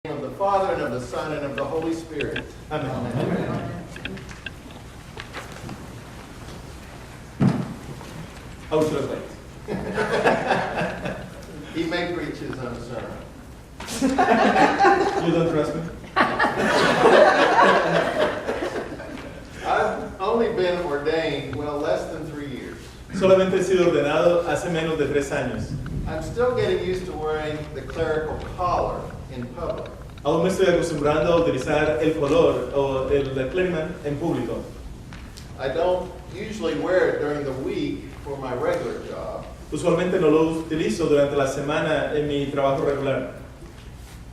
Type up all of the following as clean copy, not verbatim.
Of the Father, and of the Son, and of the Holy Spirit. Amen. Amen. How would you like? He may preach his own sermon. You don't trust me? I've only been ordained, less than 3 years. Solamente he sido ordenado hace menos de 3 años. I'm still getting used to wearing the clerical collar in public. Aún me estoy acostumbrando a utilizar el color o el clergyman en público. I don't usually wear it during the week for my regular job. Usualmente no lo utilizo durante la semana en mi trabajo regular.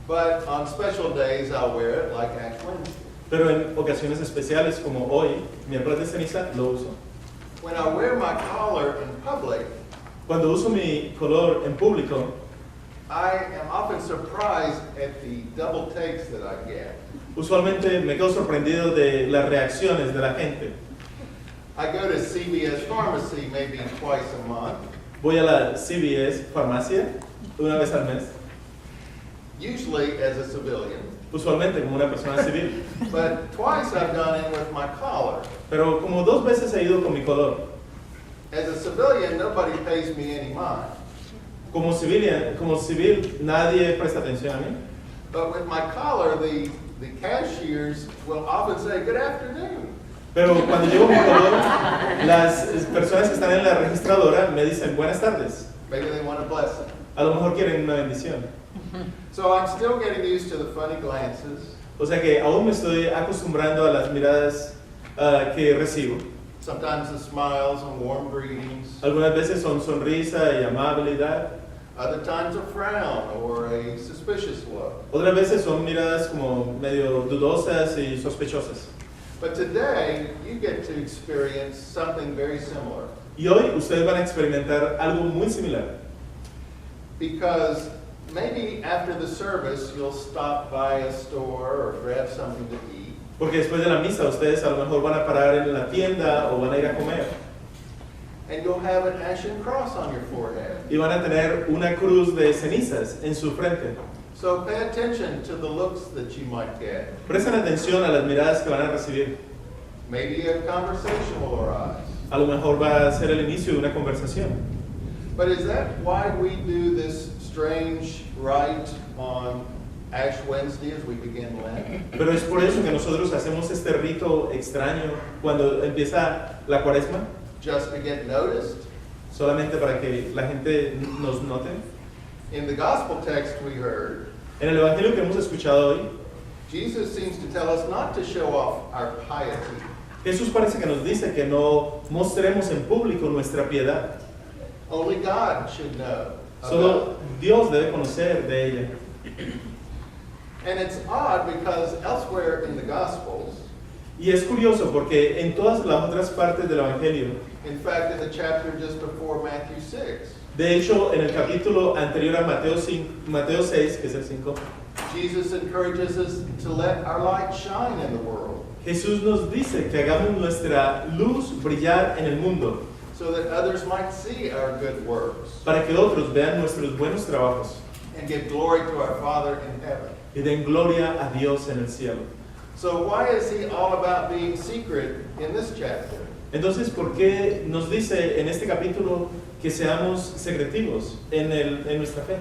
But on special days, I'll wear it, like Ash Wednesday. Pero en ocasiones especiales como hoy, miércoles de ceniza, lo uso. When I wear my collar in public, Cuando uso mi color en público, I am often surprised at the double takes that I get. usualmente me quedo sorprendido de las reacciones de la gente. I go to CVS Pharmacy maybe twice a month. Voy a la CVS farmacia una vez al mes, Usually as a civilian, usualmente como una persona civil. but twice I've gone in with my collar. Pero como 2 veces he ido con mi color. As a civilian, nobody pays me any mind. Como civil, nadie presta atención a mí. But with my collar, the cashiers will often say, "Good afternoon." Pero cuando llevo mi color, las personas que están en la registradora me dicen buenas tardes. Maybe they want a blessing. A lo mejor quieren una bendición. So I'm still getting used to the funny glances. O sea que aún me estoy acostumbrando a las miradas que recibo. Sometimes the smiles and warm greetings. Algunas veces son sonrisa y amabilidad. Other times a frown or a suspicious look. Otras veces son miradas como medio dudosas y sospechosas. But today, you get to experience something very similar. Y hoy ustedes van a experimentar algo muy similar. Because maybe after the service, you'll stop by a store or grab something to eat. Porque después de la misa ustedes a lo mejor van a parar en la tienda o van a ir a comer. And you'll have an ashen cross on your forehead. Y van a tener una cruz de cenizas en su frente. So pay attention to the looks that you might get. Presten atención a las miradas que van a recibir. Maybe a conversation will arise. A lo mejor va a ser el inicio de una conversación. But is that why we do this strange rite on Ash Wednesday as we begin Lent? Pero es por eso que nosotros hacemos este rito extraño cuando empieza la cuaresma, Just to get noticed? solamente para que la gente nos note. In the gospel text we heard, En el evangelio que hemos escuchado hoy, Jesus seems to tell us not to show off our piety. Jesús parece que nos dice que no mostremos en público nuestra piedad. Only God should know. Solo Dios debe conocer de ella. And it's odd because elsewhere in the Gospels, Y es curioso porque en todas las otras partes del evangelio, in fact in the chapter just before Matthew 6, de hecho en el capítulo anterior a Mateo 6, que es el 5, Jesus encourages us to let our light shine in the world Jesús nos dice que hagamos nuestra luz brillar en el mundo so that others might see our good works para que otros vean nuestros buenos trabajos and give glory to our Father in heaven. y den gloria a Dios en el cielo. So why is he all about being secret in this chapter? Entonces, ¿por qué nos dice en este capítulo que seamos secretivos en nuestra fe?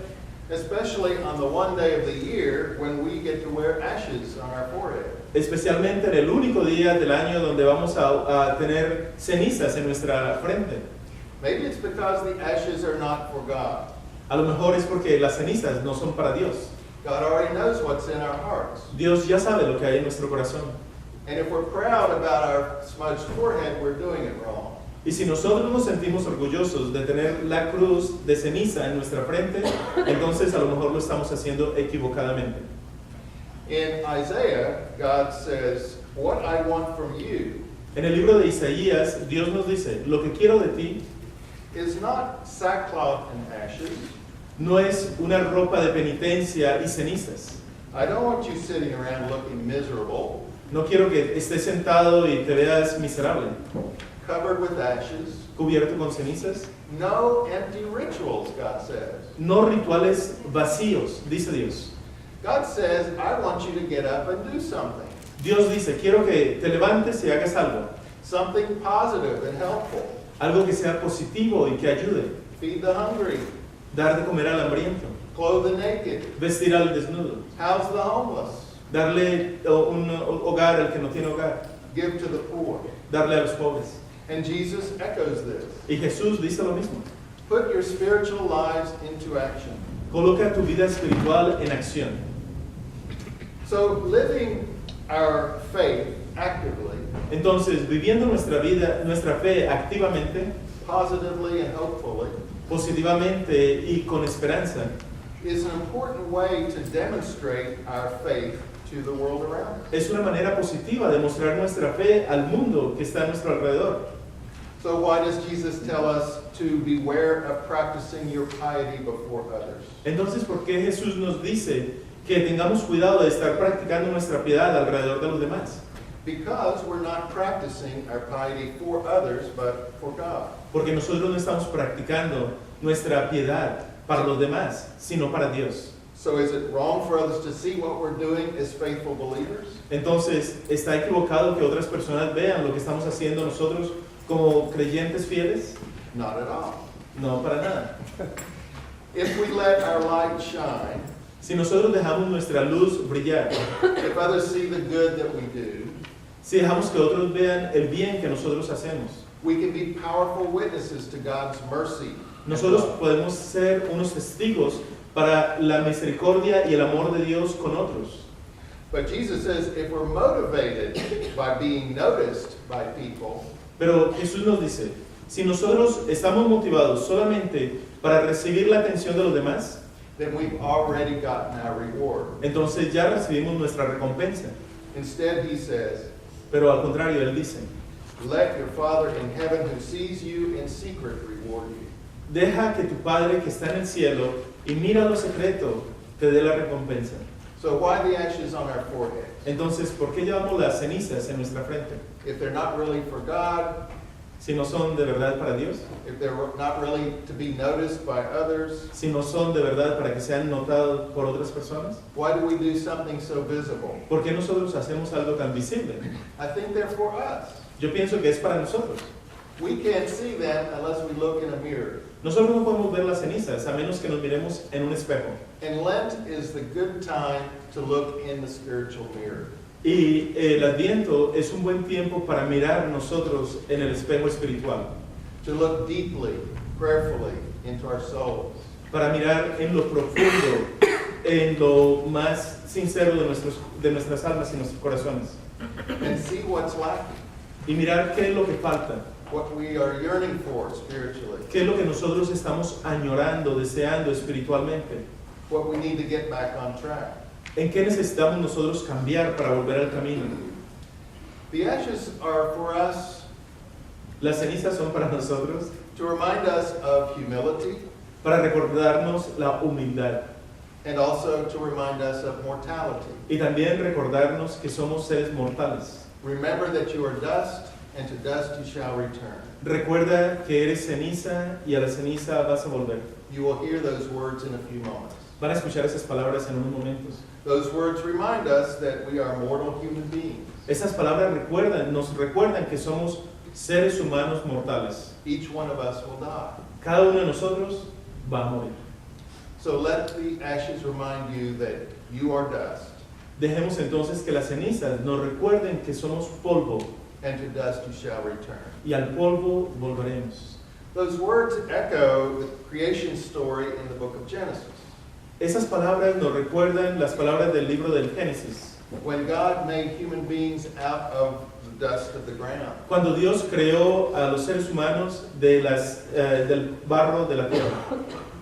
Especially on the one day of the year when we get to wear ashes on our forehead. Especialmente en el único día del año donde vamos a tener cenizas en nuestra frente. Maybe it's because the ashes are not for God. A lo mejor es porque las cenizas no son para Dios. God already knows what's in our hearts. Dios ya sabe lo que hay en nuestro corazón. And if we're proud about our smudged forehead, we're doing it wrong. Y si nosotros nos sentimos orgullosos de tener la cruz de ceniza en nuestra frente, entonces a lo mejor lo estamos haciendo equivocadamente. In Isaiah, God says, "What I want from you En el libro de Isaías, Dios nos dice, lo que quiero de ti is not sackcloth and ashes. no es una ropa de penitencia y cenizas. I don't want you sitting around looking miserable, No quiero que estés sentado y te veas miserable, covered with ashes. cubierto con cenizas. No empty rituals, God says. No rituales vacíos, dice Dios. God says, I want you to get up and do something. Dios dice, quiero que te levantes y hagas algo. Something positive and helpful. Algo que sea positivo y que ayude. Feed the hungry. Dar de comer al hambriento. Clothe the naked. Vestir al desnudo. House the homeless. Darle un hogar al que no tiene hogar. Give to the poor. Darle a los pobres. And Jesus echoes this. Y Jesús dice lo mismo. Put your spiritual lives into action. Coloca tu vida espiritual en acción. So living our faith actively, Entonces, viviendo nuestra vida, nuestra fe activamente, positively and hopefully, positivamente y con esperanza, is an important way to demonstrate our faith to the world around us. es una manera positiva de mostrar nuestra fe al mundo que está a nuestro alrededor. So why does Jesus tell us to beware of practicing your piety before others? Entonces, ¿por qué Jesús nos dice que tengamos cuidado de estar practicando nuestra piedad alrededor de los demás? Because we're not practicing our piety for others, but for God. Porque nosotros no estamos practicando nuestra piedad para los demás, sino para Dios. So is it wrong for others to see what we're doing as faithful believers? Entonces, ¿está equivocado que otras personas vean lo que estamos haciendo nosotros como creyentes fieles? Not at all. No, para nada. If we let our light shine, Si nosotros dejamos nuestra luz brillar, if others see the good that we do, si dejamos que otros vean el bien que nosotros hacemos, we can be powerful witnesses to God's mercy. nosotros podemos ser unos testigos para la misericordia y el amor de Dios con otros. But Jesus says if we're motivated by being noticed by people, Pero Jesús nos dice, si nosotros estamos motivados solamente para recibir la atención de los demás, then we've already gotten our reward. entonces ya recibimos nuestra recompensa. Instead, he says, Pero al contrario, Él dice, let your Father in heaven who sees you in secret reward you. deja que tu Padre que está en el cielo y mira lo secreto te dé la recompensa. So why the ashes on our forehead? Entonces, ¿por qué llevamos las cenizas en nuestra frente? If they're not really for God, Si no son de verdad para Dios, if they're not really to be noticed by others, si no son de verdad para que sean notados por otras personas, why do we do something so visible? ¿por qué nosotros hacemos algo tan visible? I think they're for us. Yo pienso que es para nosotros. We can't see them unless we look in a mirror. Nosotros no podemos ver las cenizas a menos que nos miremos en un espejo. And Lent is the good time to look in the spiritual mirror. Y el Adviento es un buen tiempo para mirar nosotros en el espejo espiritual, To look deeply, prayerfully into our souls. para mirar en lo profundo, en lo más sincero de nuestras almas y nuestros corazones, And see what's lacking. y mirar qué es lo que falta, What we are yearning for spiritually. qué es lo que nosotros estamos añorando, deseando espiritualmente, What we need to get back on track. en qué necesitamos nosotros cambiar para volver al camino. The ashes are for us Las cenizas son para nosotros, to remind us of humility para recordarnos la humildad and also to remind us of mortality. y también recordarnos que somos seres mortales. Remember that you are dust, and to dust you shall return. Recuerda que eres ceniza y a la ceniza vas a volver. You will hear those words in a few moments. Van a escuchar esas palabras en unos momentos. Those words remind us that we are mortal human beings. Esas palabras nos recuerdan que somos seres humanos mortales. Each one of us will die. Cada uno de nosotros va a morir. So let the ashes remind you that you are dust, Dejemos entonces que las cenizas nos recuerden que somos polvo and to dust you shall return. y al polvo volveremos. Those words echo the creation story in the book of Genesis. Esas palabras nos recuerdan las palabras del libro del Génesis. When God made human beings out of the dust of the ground. Cuando Dios creó a los seres humanos del barro de la tierra.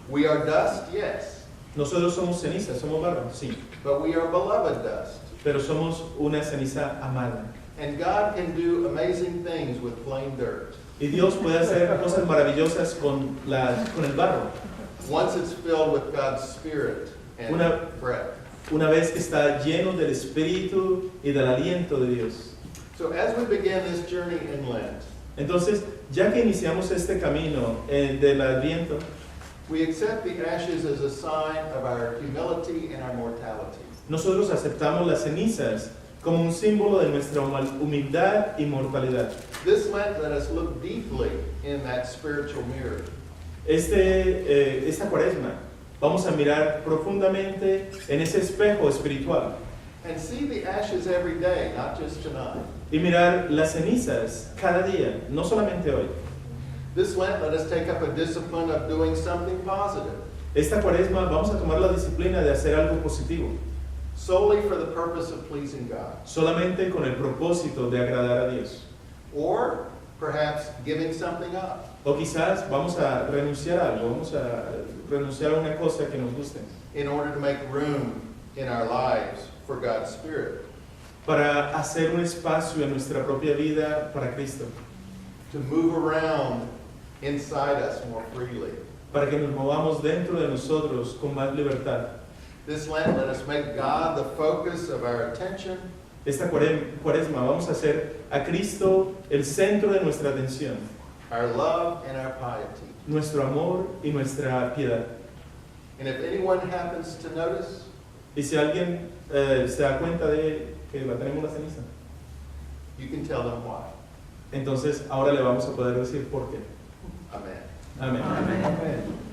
We are dust, yes, Nosotros somos cenizas, somos barro, sí, but we are beloved dust. pero somos una ceniza amada. And God can do amazing things with plain dirt. Y Dios puede hacer cosas maravillosas con el barro. Once it's filled with God's Spirit and breath. Una vez que está lleno del Espíritu y del aliento de Dios. So as we begin this journey in Lent, Entonces, ya que iniciamos este camino del Adviento, we accept the ashes as a sign of our humility and our mortality. nosotros aceptamos las cenizas como un símbolo de nuestra humildad y mortalidad. This Lent, let us look deeply in that spiritual mirror. Esta cuaresma vamos a mirar profundamente en ese espejo espiritual And see the ashes every day, not just tonight. y mirar las cenizas cada día, no solamente hoy. This Lent, let us take up a discipline of doing something positive, Esta cuaresma vamos a tomar la disciplina de hacer algo positivo, solely for the purpose of pleasing God. solamente con el propósito de agradar a Dios. Or perhaps giving something up. O quizás vamos a renunciar a algo, vamos a renunciar a una cosa que nos guste, In order to make room in our lives for God's Spirit, para hacer un espacio en nuestra propia vida para Cristo, to move around inside us more freely. para que nos movamos dentro de nosotros con más libertad. This Lent, let us make God the focus of our attention, Esta cuaresma vamos a hacer a Cristo el centro de nuestra atención, our love, and our piety. nuestro amor y nuestra piedad. And if anyone happens to notice, Y si alguien se da cuenta de que la tenemos la ceniza, you can tell them why. entonces ahora le vamos a poder decir por qué. Amen. Amén. Amén. Amén.